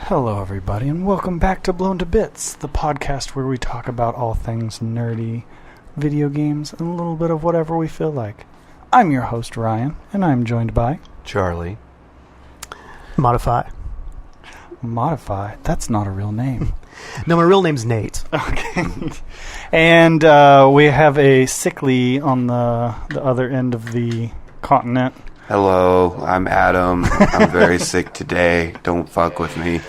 Hello, everybody, and welcome back to Blown to Bits, the podcast where we talk about all things nerdy, video games, and a little bit of whatever we feel like. I'm your host, Ryan, and I'm joined by... Charlie. Modifi. Modifi? That's not a real name. No, my real name's Nate. Okay. And we have a sickly on the other end of the continent. Hello, I'm Adam. I'm very sick today. Don't fuck with me.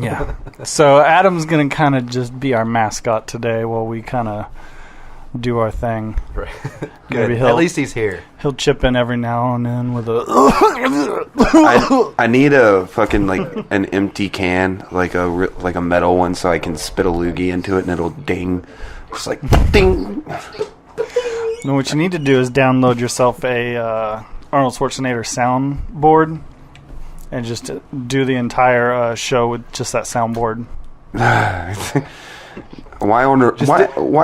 Yeah. So Adam's going to kind of just be our mascot today while we kind of do our thing. Right. Maybe At least he's here. He'll chip in every now and then with a... I need a fucking, an empty can, like a metal one, so I can spit a loogie into it and it'll ding. Just like, ding. No, what you need to do is download yourself a Arnold Schwarzenegger soundboard and just do the entire show with just that soundboard. Why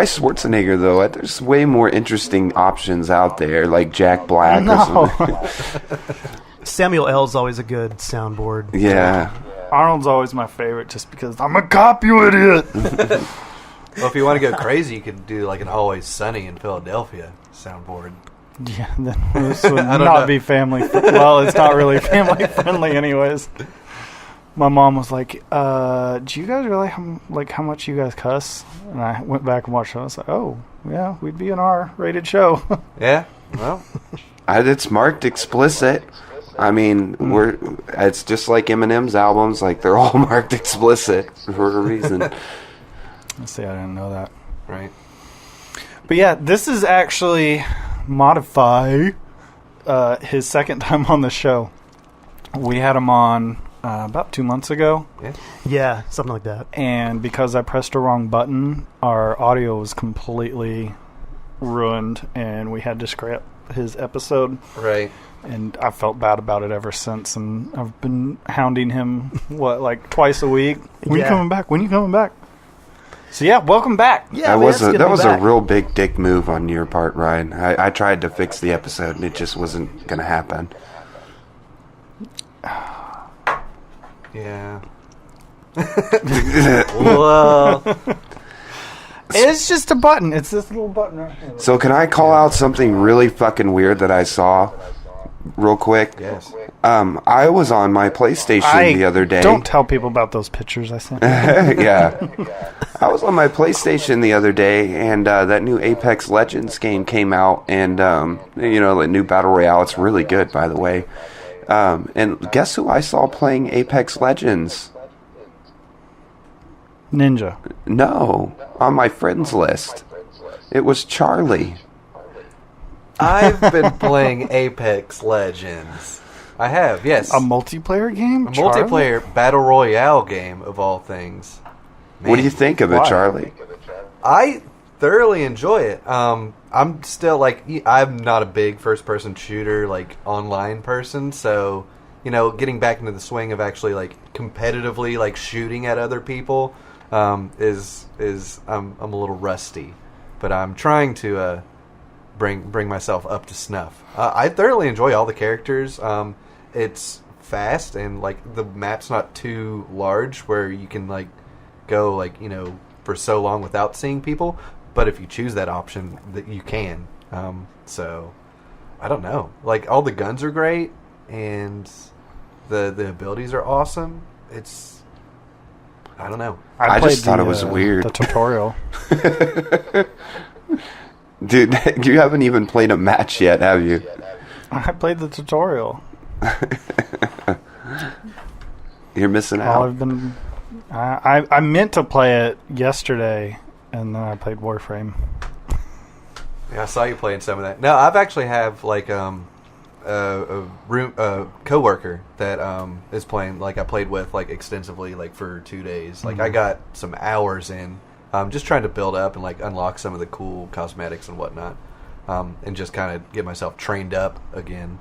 Schwarzenegger, though? There's way more interesting options out there, like Jack Black or something. Samuel L's always a good soundboard. Yeah. Arnold's always my favorite just because I'm a cop, you idiot! Well, if you want to go crazy, you could do like an Always Sunny in Philadelphia soundboard. Yeah, then this would not be family well, it's not really family friendly anyways. My mom was like, do you guys really how much you guys cuss? And I went back and watched it. I was like, oh, yeah, we'd be an R-rated show. Yeah? Well. It's marked explicit. I mean, it's just like Eminem's albums. Like, they're all marked explicit for a reason. Let's see, I didn't know that. Right. But yeah, this is actually Modifi, his second time on the show. We had him on about 2 months ago. Yeah, something like that. And because I pressed the wrong button, our audio was completely ruined, and we had to scrap his episode. Right. And I felt bad about it ever since, and I've been hounding him, twice a week? When you coming back? When you coming back? So yeah, welcome back. Yeah, that was a real big dick move on your part, Ryan. I tried to fix the episode, and it just wasn't going to happen. Yeah. Well, it's just a button. It's this little button right here. So can I call out something really fucking weird that I saw real quick? Yes. I was on my PlayStation the other day. Don't tell people about those pictures I sent. Yeah. I was on my PlayStation the other day, and that new Apex Legends game came out, and, the new Battle Royale. It's really good, by the way. And guess who I saw playing Apex Legends? Ninja. No, on my friends list. It was Charlie. I've been playing Apex Legends. I have, yes. A multiplayer game? A multiplayer Battle Royale game, of all things. Man, what do you think of it, Charlie? I thoroughly enjoy it. I'm still, I'm not a big first-person shooter, online person, so, getting back into the swing of actually, competitively, shooting at other people is I'm a little rusty. But I'm trying to bring myself up to snuff. I thoroughly enjoy all the characters. It's fast, and, the map's not too large where you can, go, for so long without seeing people. But if you choose that option, that you can. So, I don't know. All the guns are great, and the abilities are awesome. I don't know. I just thought it was weird. The tutorial. Dude, you haven't even played a match yet, have you? I played the tutorial. You're missing out. I meant to play it yesterday, and then I played Warframe. Yeah, I saw you playing some of that. No, I've actually have a coworker that is playing. I played with extensively for 2 days. I got some hours in, just trying to build up and unlock some of the cool cosmetics and whatnot, and just kind of get myself trained up again.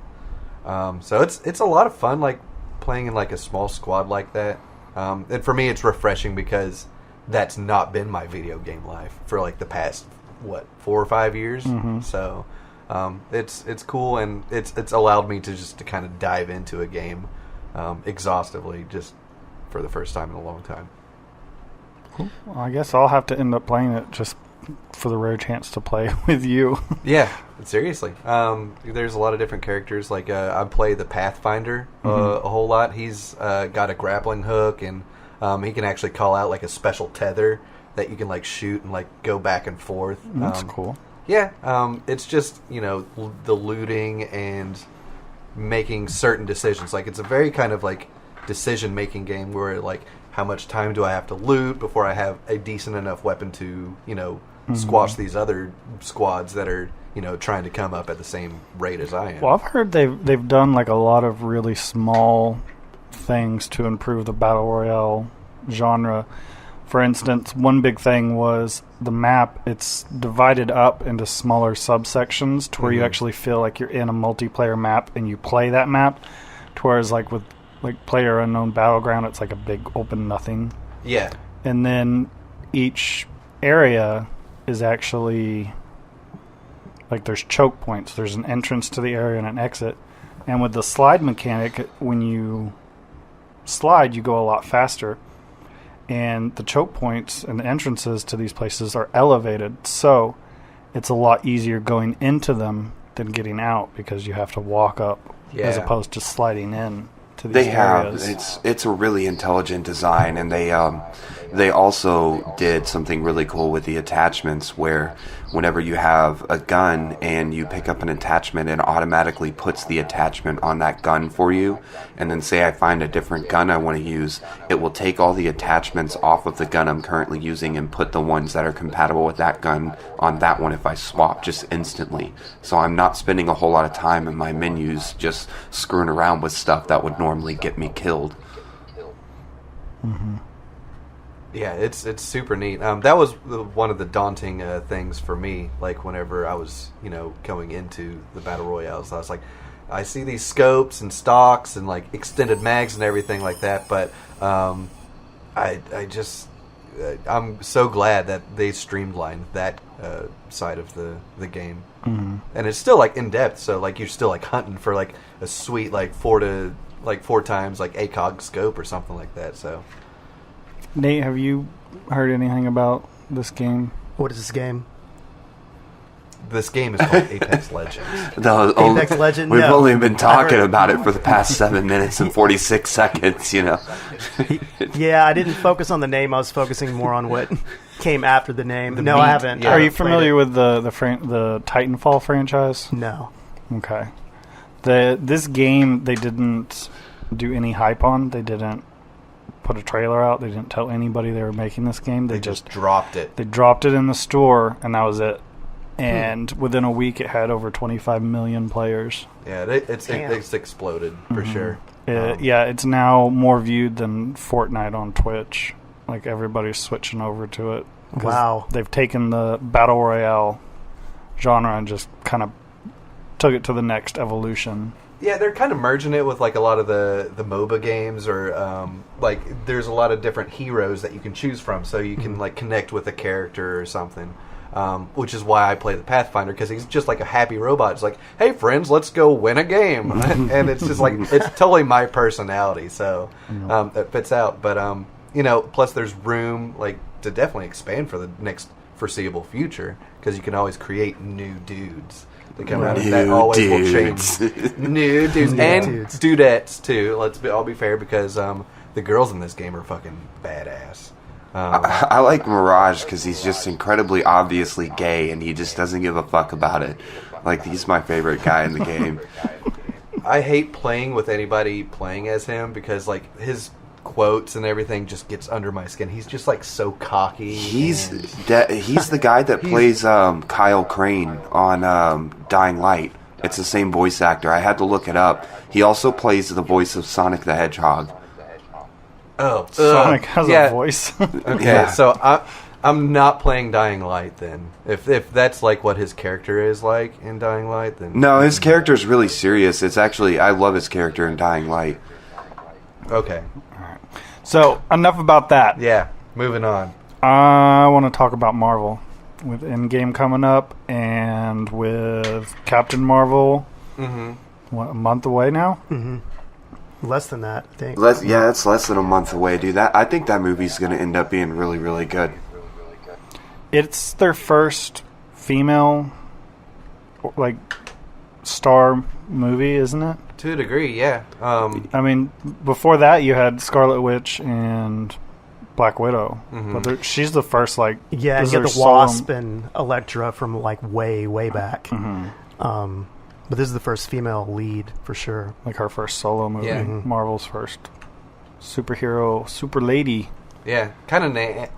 So it's a lot of fun, playing in a small squad like that. And for me, it's refreshing because that's not been my video game life for the past 4 or 5 years. Mm-hmm. So it's cool, and it's allowed me to kind of dive into a game exhaustively, just for the first time in a long time. Well, I guess I'll have to end up playing it just for the rare chance to play with you. Yeah, seriously. There's a lot of different characters. Like I play the Pathfinder a whole lot. He's got a grappling hook, and he can actually call out like a special tether that you can like shoot and like go back and forth. That's cool. Yeah, it's just the looting and making certain decisions. Like it's a very kind of like decision-making game where like how much time do I have to loot before I have a decent enough weapon to squash these other squads that are trying to come up at the same rate as I am. Well, I've heard they've done like a lot of really small things to improve the battle royale genre. For instance, one big thing was the map. It's divided up into smaller subsections to where you actually feel like you're in a multiplayer map and you play that map. To whereas like with like PlayerUnknown Battleground, it's like a big open nothing. Yeah. And then each area is actually like there's choke points. There's an entrance to the area and an exit. And with the slide mechanic, when you slide, you go a lot faster. And the choke points and the entrances to these places are elevated, so it's a lot easier going into them than getting out because you have to walk up as opposed to sliding in to these areas. It's a really intelligent design, and they also did something really cool with the attachments where whenever you have a gun and you pick up an attachment, it automatically puts the attachment on that gun for you. And then say I find a different gun I want to use, it will take all the attachments off of the gun I'm currently using and put the ones that are compatible with that gun on that one if I swap just instantly. So I'm not spending a whole lot of time in my menus just screwing around with stuff that would normally get me killed. Mm-hmm. Yeah, it's super neat. That was one of the daunting things for me. Like whenever I was, going into the battle royales, I was like, I see these scopes and stocks and like extended mags and everything like that. But I'm so glad that they streamlined that side of the game, and it's still like in depth. So like you're still like hunting for like a sweet like 4 times like ACOG scope or something like that. So. Nate, have you heard anything about this game? What is this game? This game is called Apex Legends. Apex Legends? We've No. only been talking about it for the past 7 minutes and 46 seconds, Yeah, I didn't focus on the name. I was focusing more on what came after the name. I haven't. Yeah. Are you familiar with the Titanfall franchise? No. Okay. This game, they didn't do any hype on. They didn't put a trailer out. They didn't tell anybody they were making this game. They just dropped it. They dropped it in the store, and that was it. And within a week, it had over 25 million players. Yeah, it's exploded for sure. It's now more viewed than Fortnite on Twitch. Like everybody's switching over to it. Wow. They've taken the battle royale genre and just kind of took it to the next evolution. Yeah, they're kind of merging it with like a lot of the MOBA games, or like there's a lot of different heroes that you can choose from, so you can like connect with a character or something. Which is why I play the Pathfinder, because he's just like a happy robot. It's like, hey friends, let's go win a game, and it's just like it's totally my personality, so that fits out. But plus there's room like to definitely expand for the next foreseeable future, because you can always create new dudes. They come out and that always will change. New dudes and dudettes too. I'll be fair, because the girls in this game are fucking badass. I like Mirage because he's just incredibly obviously gay and he just doesn't give a fuck about it. Like, he's my favorite guy in the game. I hate playing with anybody playing as him because like his quotes and everything just gets under my skin. He's just like so cocky. He's the guy that plays Kyle Crane on Dying Light. It's the same voice actor. I had to look it up. He also plays the voice of Sonic the Hedgehog. Oh, Sonic has a voice. Okay, so I'm not playing Dying Light then. If that's like what his character is like in Dying Light, then no, his character is really serious. It's actually, I love his character in Dying Light. Okay. All right. So enough about that. Yeah, moving on. I want to talk about Marvel with Endgame coming up and with Captain Marvel. What, a month away now? Less than that, I think. It's less than a month away, dude. I think that movie's going to end up being really, really good. It's their first female, like, star movie, isn't it? To a degree, yeah. I mean, before that, you had Scarlet Witch and Black Widow. But she's the first, like... Yeah, and you got the Wasp and Elektra from, like, way, way back. But this is the first female lead, for sure. Like her first solo movie. Yeah. Marvel's first superhero, super lady. Yeah, kind of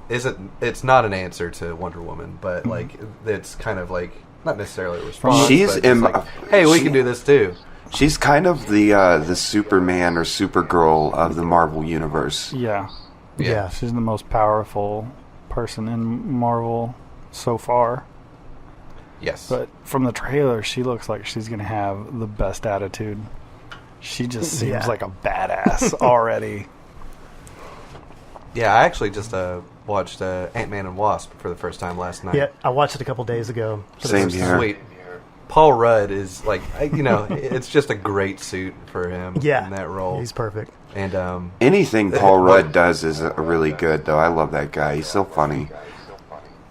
it's not an answer to Wonder Woman, but like it's kind of like not necessarily a response. She's but like, hey, we can do this too. She's kind of the Superman or Supergirl of the Marvel universe. Yeah. Yeah. She's the most powerful person in Marvel so far. Yes. But from the trailer, she looks like she's going to have the best attitude. She just seems like a badass already. Yeah, I actually just watched Ant-Man and Wasp for the first time last night. Yeah, I watched it a couple days ago. Same here. Sweet. Paul Rudd is like, it's just a great suit for him in that role. He's perfect. And anything Paul Rudd does is really good, though. I love that guy. He's so funny.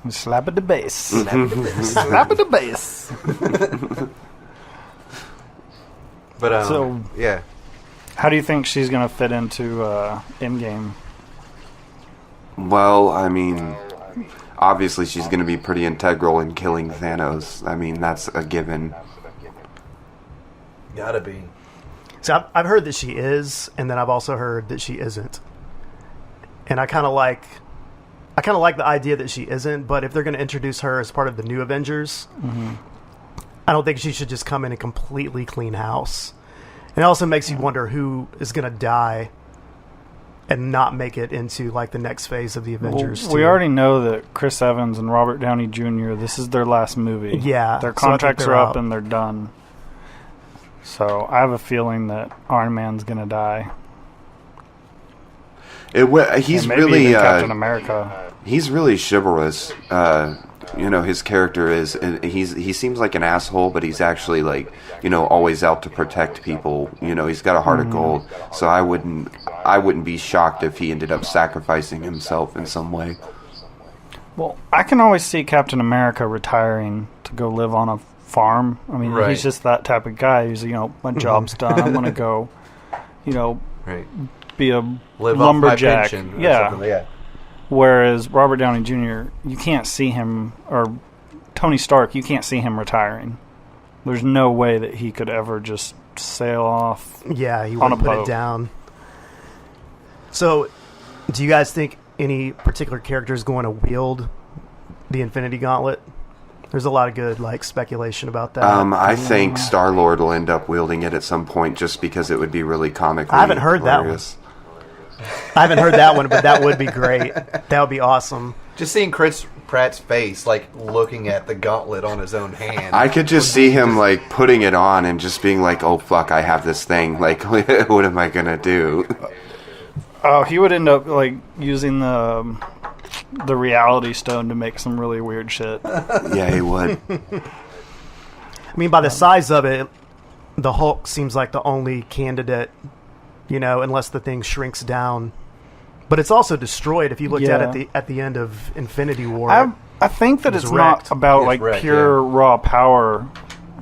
Slap at the bass. Slap at the bass. But yeah. How do you think she's going to fit into Endgame? Well, I mean, obviously she's going to be pretty integral in killing Thanos. I mean, that's a given. Gotta be. So I've heard that she is, and then I've also heard that she isn't. And I kind of like the idea that she isn't, but if they're going to introduce her as part of the new Avengers, I don't think she should just come in and completely clean house. And it also makes you wonder who is going to die and not make it into like the next phase of the Avengers. Well, we already know that Chris Evans and Robert Downey Jr., this is their last movie. Yeah. Their contracts are up and they're done. So I have a feeling that Iron Man's going to die. He's maybe really even Captain America. He's really chivalrous. His character is. He seems like an asshole, but he's actually like always out to protect people. He's got a heart of gold. So I wouldn't be shocked if he ended up sacrificing himself in some way. Well, I can always see Captain America retiring to go live on a farm. I mean, he's just that type of guy. He's my job's done. I'm gonna go, be a live lumberjack. Off my pension or something. Yeah. Whereas Robert Downey Jr., you can't see him, or Tony Stark, you can't see him retiring. There's no way that he could ever just sail off. Yeah, he wouldn't put it down. So, do you guys think any particular character is going to wield the Infinity Gauntlet? There's a lot of good speculation about that. I think Star-Lord will end up wielding it at some point, just because it would be really comically I haven't heard hilarious. that one. I haven't heard that one, but that would be great. That would be awesome. Just seeing Chris Pratt's face, looking at the gauntlet on his own hand. I could just see him, putting it on and just being like, oh, fuck, I have this thing. What am I going to do? Oh, he would end up, using the Reality Stone to make some really weird shit. Yeah, he would. I mean, by the size of it, the Hulk seems like the only candidate, unless the thing shrinks down. But it's also destroyed if you looked at it at the end of Infinity War. I think that it's wrecked. not about It's wrecked, pure raw power,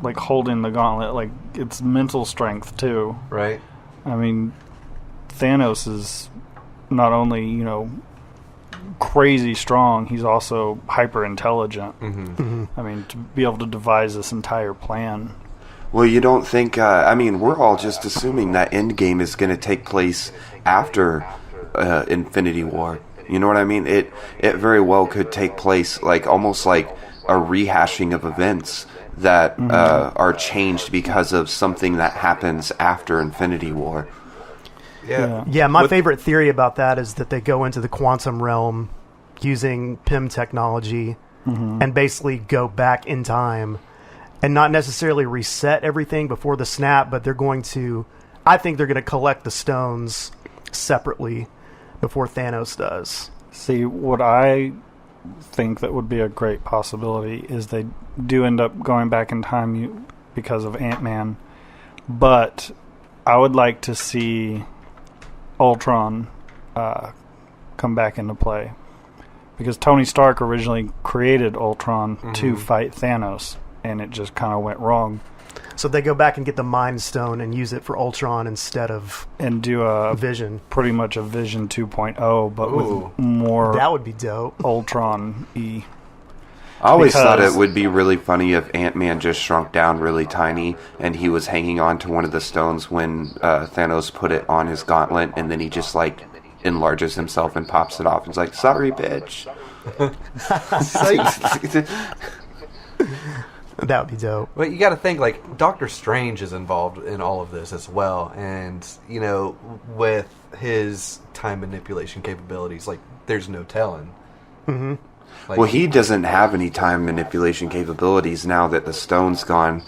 holding the gauntlet. It's mental strength too. Right. I mean, Thanos is not only crazy strong, he's also hyper intelligent. I mean, to be able to devise this entire plan. Well, you don't think... we're all just assuming that Endgame is going to take place after Infinity War. You know what I mean? It very well could take place almost like a rehashing of events that are changed because of something that happens after Infinity War. Yeah, my favorite theory about that is that they go into the quantum realm using PIM technology and basically go back in time and not necessarily reset everything before the snap, but I think they're going to collect the stones separately before Thanos does. See, what I think that would be a great possibility is they do end up going back in time because of Ant-Man, but I would like to see Ultron come back into play. Because Tony Stark originally created Ultron to fight Thanos, and it just kind of went wrong. So they go back and get the Mind Stone and use it for Ultron instead of and do a Vision. Pretty much a Vision 2.0, but with more that would be dope. Ultron-y. I always thought it would be really funny if Ant-Man just shrunk down really tiny and he was hanging on to one of the stones when Thanos put it on his gauntlet, and then he just like enlarges himself and pops it off. It's like, sorry, bitch. That would be dope. But you got to think, like, Doctor Strange is involved in all of this as well. And, you know, with his time manipulation capabilities, like, there's no telling. Mm-hmm. Like, well, he doesn't have any time manipulation capabilities now that the stone's gone.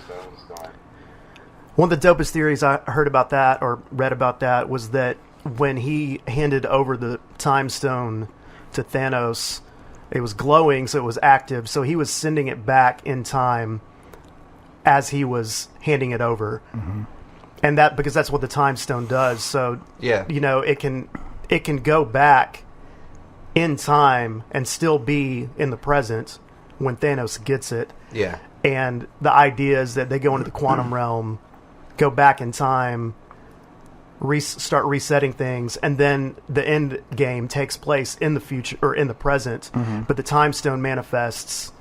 One of the dopest theories I heard about that, or read about that, was that when he handed over the Time Stone to Thanos, it was glowing, so it was active. So he was sending it back in time as he was handing it over, and that because that's what the Time Stone does. So yeah, you know, it can go back in time and still be in the present when Thanos gets it. Yeah, and the idea is that they go into the quantum realm, go back in time, start resetting things, and then the end game takes place in the future or in the present, but the Time Stone manifests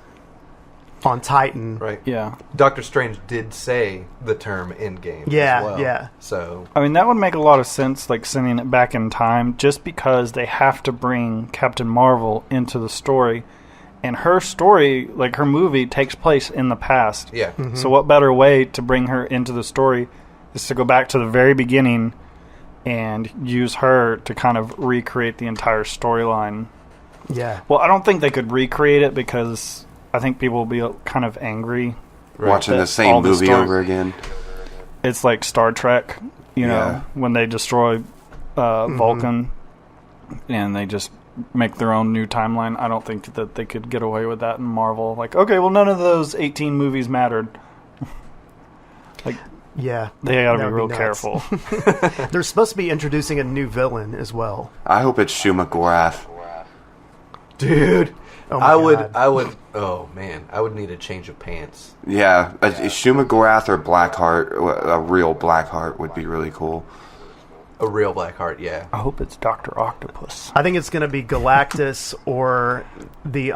on Titan. right. Yeah. Doctor Strange did say the term Endgame. Yeah, as well. yeah. So I mean, that would make a lot of sense, like sending it back in time, just because they have to bring Captain Marvel into the story. And her story, like her movie, takes place in the past. yeah, So what better way to bring her into the story is to go back to the very beginning and use her to kind of recreate the entire storyline. Yeah. Well, I don't think they could recreate it because I think people will be kind of angry. Watching the All same the movie story- over again. It's like Star Trek, you know, when they destroy Vulcan and they just make their own new timeline. I don't think that they could get away with that in Marvel. Like, okay, well, none of those 18 movies mattered. Like, Yeah. they gotta be That would real nuts. careful. They're supposed to be introducing a new villain as well. I hope it's Shuma Gorath. dude. Oh my God. I would. Oh man, I would need a change of pants. Yeah, a Shuma Gorath or Blackheart, a real Blackheart would be really cool. A real Blackheart, yeah. I hope it's Dr. Octopus. I think it's going to be Galactus or the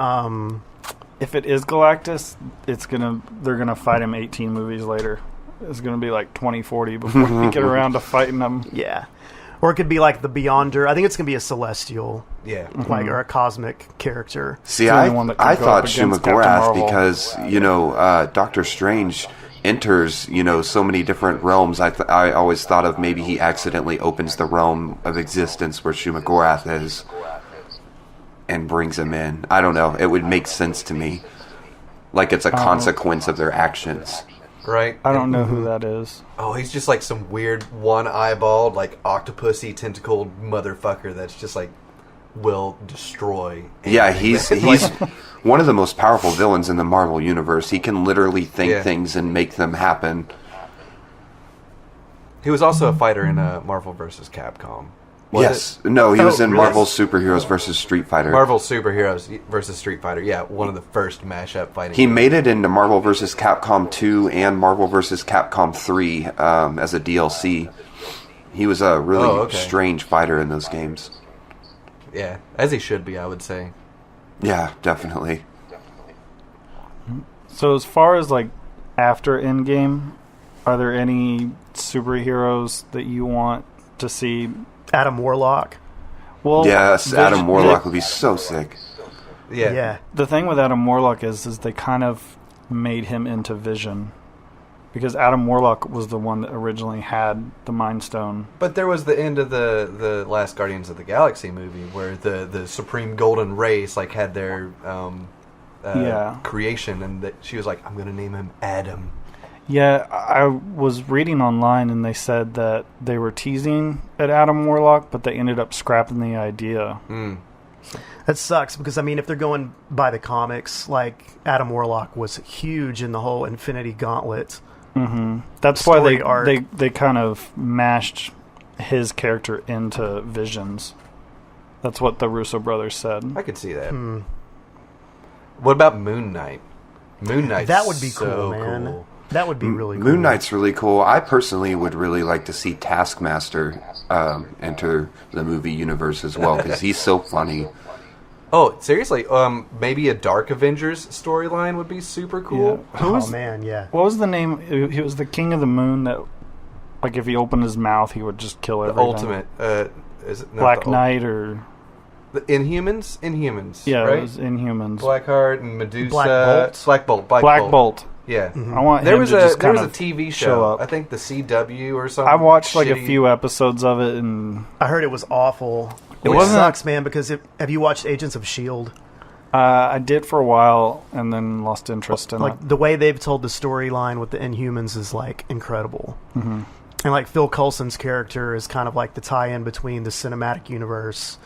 If it is Galactus, they're gonna fight him 18 movies later. It's gonna be like 2040 before we get around to fighting him. yeah. Or it could be like the Beyonder. I think it's going to be a celestial, Yeah. like, or a cosmic character. See, the only one that I could go thought up Shuma against Captain Gorath Marvel. because, you know, Doctor Strange enters, you know, so many different realms. I always thought of maybe he accidentally opens the realm of existence where Shuma Gorath is and brings him in. I don't know. It would make sense to me. Like it's a consequence of their actions. Right? I don't know who that is. Oh, he's just like some weird one-eyeballed, like, octopusy, tentacled motherfucker that's just, like, will destroy. Yeah, he's one of the most powerful villains in the Marvel Universe. He can literally think things and make them happen. He was also a fighter in Marvel vs. Capcom. No, he was in really? Marvel Superheroes versus Street Fighter. Marvel Superheroes versus Street Fighter. Yeah, one of the first mashup fighting. He made it into Marvel vs. Capcom 2 and Marvel vs. Capcom 3 as a DLC. He was a really strange fighter in those games. Yeah, as he should be, I would say. Yeah, definitely. So as far as like after Endgame, are there any superheroes that you want to see? Adam Warlock. Well, Yes, Adam Warlock would be so sick. Yeah. Yeah. The thing with Adam Warlock is they kind of made him into Vision. Because Adam Warlock was the one that originally had the Mind Stone. But there was the end of the last Guardians of the Galaxy movie where the Supreme Golden Race like had their creation, and that she was like, I'm going to name him Adam. Yeah, I was reading online and they said that they were teasing at Adam Warlock, but they ended up scrapping the idea. That sucks because, I mean, if they're going by the comics, like, Adam Warlock was huge in the whole Infinity Gauntlet That's why story arc. they kind of mashed his character into Vision's. That's what the Russo brothers said. I could see that. What about Moon Knight? Moon Knight. That would be so cool, man. cool. That would be really cool. Moon Knight's really cool. I personally would really like to see Taskmaster enter the movie universe as well, because he's so funny. Oh, seriously? Maybe a Dark Avengers storyline would be super cool. Yeah. Oh, man, yeah. What was the name? He was the King of the Moon that, like, if he opened his mouth, he would just kill The everything. Ultimate. Is it not Black the Knight or... The Inhumans? Inhumans, Yeah, right? it was Inhumans. Blackheart and Medusa. Black Bolt. Black Bolt. Yeah. I want There him was to a just kind a of TV show show. up. I think the CW or something. I watched like a shitty- few episodes of it, and I heard it was awful. Which wasn't- sucks, man, because have you watched Agents of S.H.I.E.L.D.? I did for a while, and then lost interest in Like, it. the way they've told the storyline with the Inhumans is, like, incredible. And, like, Phil Coulson's character is kind of like the tie-in between the cinematic universe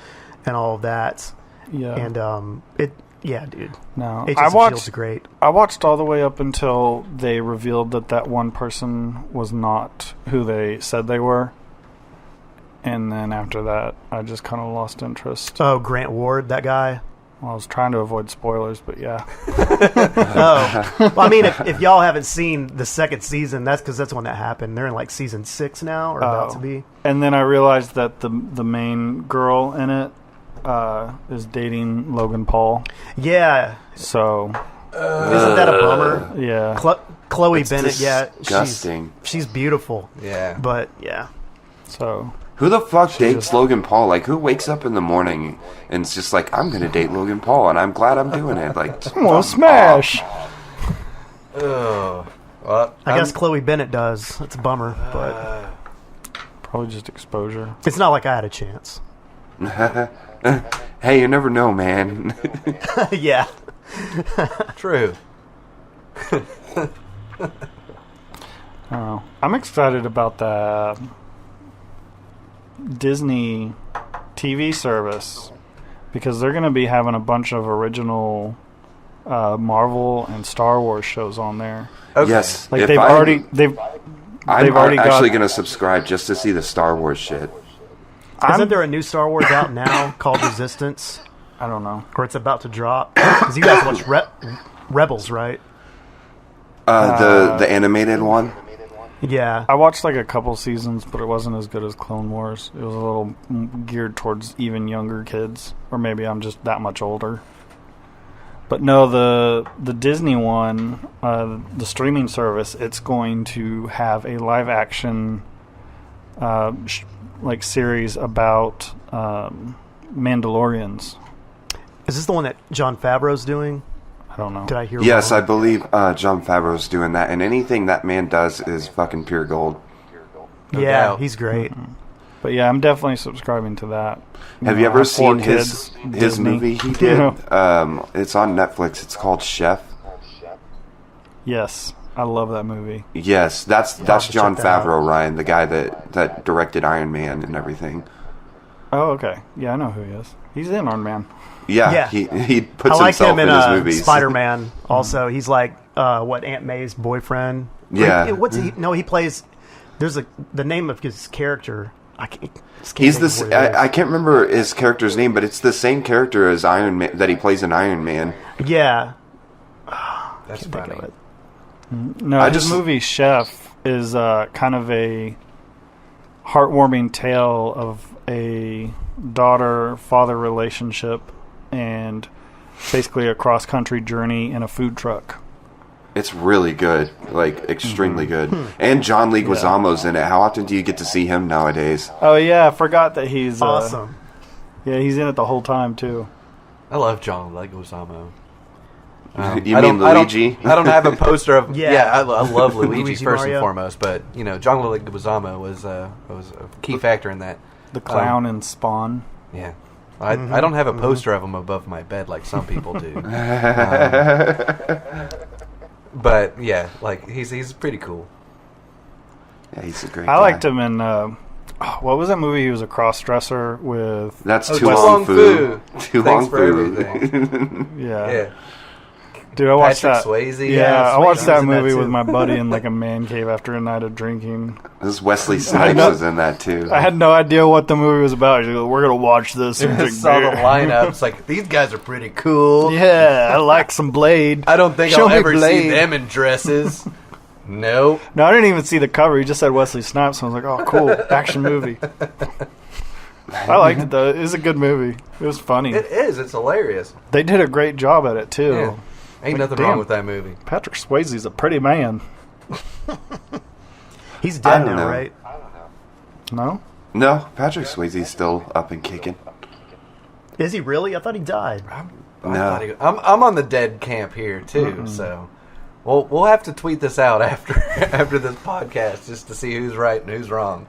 and all of that. Yeah. And, yeah, dude. No, Agents I of watched. S.H.I.E.L.D.'s great. I watched all the way up until they revealed that one person was not who they said they were, and then after that, I just kind of lost interest. Oh, Grant Ward, that guy. Well, I was trying to avoid spoilers, but yeah. Oh. Well, I mean, if y'all haven't seen the second season, that's because that's when that happened. They're in, like, season 6 now, or about to be. And then I realized that the main girl in it is dating Logan Paul. Yeah. So Isn't that a bummer? yeah, Chloe It's Bennett, disgusting. she's beautiful. Yeah. But, yeah. so Who the fuck dates Logan Paul? Like, who wakes up in the morning and is just like, I'm going to date Logan Paul, and I'm glad I'm doing it. Like, well, smash. Oh. Well, I guess Chloe Bennett does. That's a bummer, but Probably just exposure. it's not like I had a chance. hey, you never know, man. Yeah. True. Oh, I'm excited about the Disney TV service because they're going to be having a bunch of original Marvel and Star Wars shows on there. Okay. Yes. Like if they've I'm- already I'm already actually got. going to subscribe just to see the Star Wars shit. Isn't there a new Star Wars out now called Resistance? I don't know. Or it's about to drop? Because you guys watch Rebels, right? The animated one? Yeah. I watched like a couple seasons, but it wasn't as good as Clone Wars. It was a little geared towards even younger kids, or maybe I'm just that much older. But no, the Disney one, the streaming service, it's going to have a live action like series about Mandalorians. Is this the one that Jon Favreau's doing? I don't know. Did I hear Yes, I wrong? believe Jon Favreau's doing that, and anything that man does is fucking pure gold. No Yeah, doubt. he's great. But yeah, I'm definitely subscribing to that. Have know, you I ever have four seen his kids, Disney. movie he You did? know? It's on Netflix. It's called Chef. Yes, I love that movie. Yes, that's have to Jon check that out. Favreau, Ryan, the guy that directed Iron Man and everything. Oh, okay. Yeah, I know who he is. He's in Iron Man. Yeah, Yeah. he puts I like himself him in his movies. Spider-Man. Also, he's like Aunt May's boyfriend. Yeah. What's he? No, he plays. There's the name of his character. I can't. Just can't He's think this. of what it is. I can't remember his character's name, but it's the same character as Iron Man that he plays in Iron Man. Yeah. That's Think funny. of it. No, I his just- movie Chef is kind of a heartwarming tale of a daughter-father relationship and basically a cross-country journey in a food truck. It's really good, like extremely good. And John Leguizamo's in it. How often do you get to see him nowadays? Oh yeah, I forgot that he's Awesome. Yeah, he's in it the whole time too. I love John Leguizamo. You mean Luigi? I don't have a poster of. Yeah. Yeah, I love Luigi, Luigi first Mario. and foremost, but John Leguizamo was a key factor in that. The clown in Spawn. Yeah, I don't have a poster of him above my bed like some people do. But yeah, like he's pretty cool. Yeah, he's a great I guy. liked him in what was that movie? He was a cross-dresser with That's Oh, too Wes long Long food. Fu. Too Thanks long for food. everything. yeah. Yeah. Dude, I watched Patrick that. Swayze. Yeah, I Swayze watched was that in that movie too. with my buddy in like a man cave after a night of drinking. This Wesley Snipes know- was in that too. I had no idea what the movie was about. He's like, we're gonna watch this and I drink saw the beer. lineup. It's like, these guys are pretty cool. Yeah, I like some Blade. I don't think Show I'll me ever see Blade. them in dresses. Nope. No, I didn't even see the cover. He just said Wesley Snipes. So I was like, oh, cool, action movie. I liked it though. It was a good movie. It was funny. It is. It's hilarious. They did a great job at it too. Yeah. Ain't Like, nothing damn. wrong with that movie. Patrick Swayze's a pretty man. He's I dead don't now, know. right? No, No, Patrick Swayze's still up and kicking. Is he really? I thought he died. I'm on the dead camp here too. So, we'll have to tweet this out after this podcast just to see who's right and who's wrong.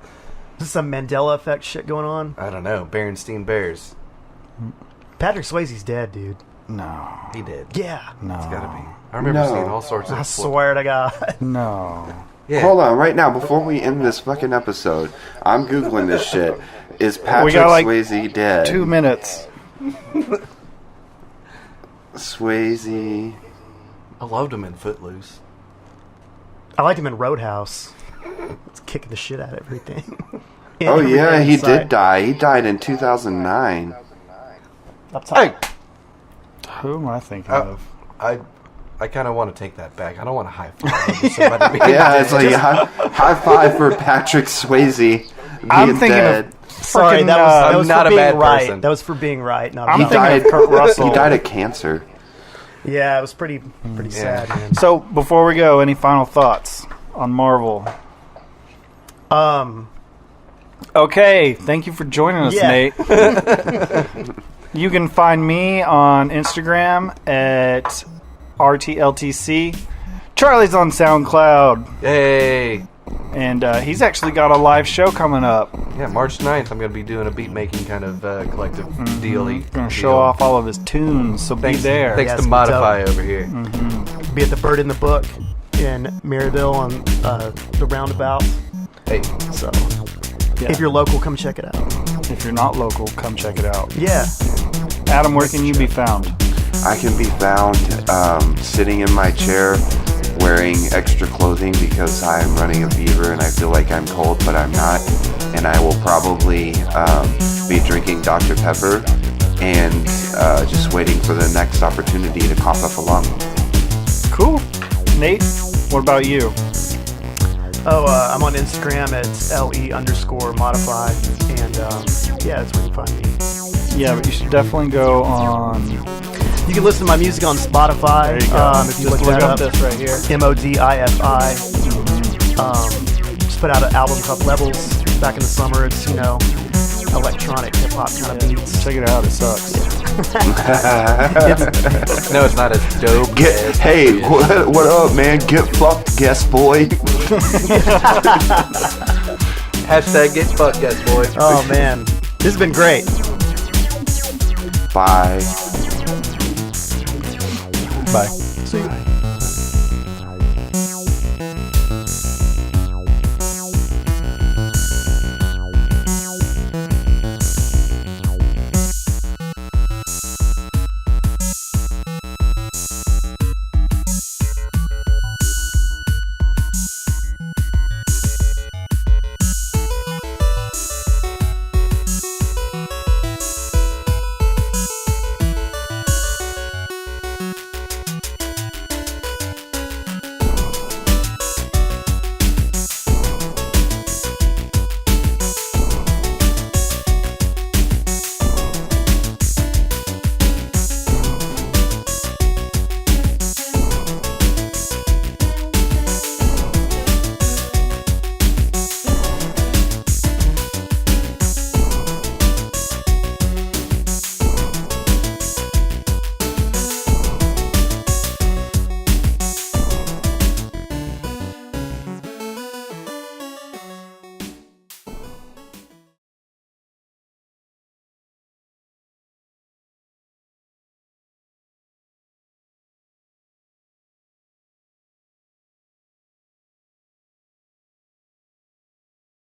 Is this some Mandela effect shit going on? I don't know. Berenstein Bears. Patrick Swayze's dead, dude. no, He did. Yeah. no. It's gotta be. I remember No. seeing all sorts of. I swear to God. No. Yeah. Hold on, right now, before we end this fucking episode, I'm Googling this shit. Is Patrick got, like, Swayze dead? 2 minutes. Swayze. I loved him in Footloose. I liked him in Roadhouse. It's kicking the shit out of everything. Oh, yeah, he Inside. did die. He died in 2009. Up top. Hey, Who am I thinking Uh, of? I kind of want to take that back. I don't want to high five over somebody being Yeah, it's dead. like high five for Patrick Swayze being I'm thinking dead. of Sorry, freaking, that was, that was not for a being bad right. person. That was for being right. Not I'm about- thinking of Kurt Russell. He died of cancer. Yeah, it was pretty sad, man. So before we go, any final thoughts on Marvel? Okay, thank you for joining us, Yeah. Nate. You can find me on Instagram at RTLTC. Charlie's on SoundCloud, Hey. and he's actually got a live show coming up. Yeah, March 9th, I'm going to be doing a beat making kind of collective deal. He's going to show off all of his tunes, so Thanks, be there. Thanks Yeah, to it's Modifi dope. over here. Be at the Bird in the Book in Maryville on the roundabout. Hey, So Yeah. if you're local, come check it out. If you're not local, come check it out. Yeah. Adam, where can you be found? I can be found sitting in my chair wearing extra clothing because I'm running a fever and I feel like I'm cold, but I'm not. And I will probably be drinking Dr. Pepper and just waiting for the next opportunity to cough up a lung. Cool. Nate, what about you? Oh, I'm on Instagram at LE_Modifi. And yeah, that's where you can find me. Yeah, but you should definitely go on. You can listen to my music on Spotify. There you go. If you Just look that up, this right here. Modifi. Just put out an album called Levels back in the summer. It's, electronic hip hop kind of beats. Check it out. It sucks. no, it's not as dope. Hey, what up, man? Get fucked, guest boy. Hashtag get fucked, guys, boy. Oh, man. This has been great. Bye. Bye. See you.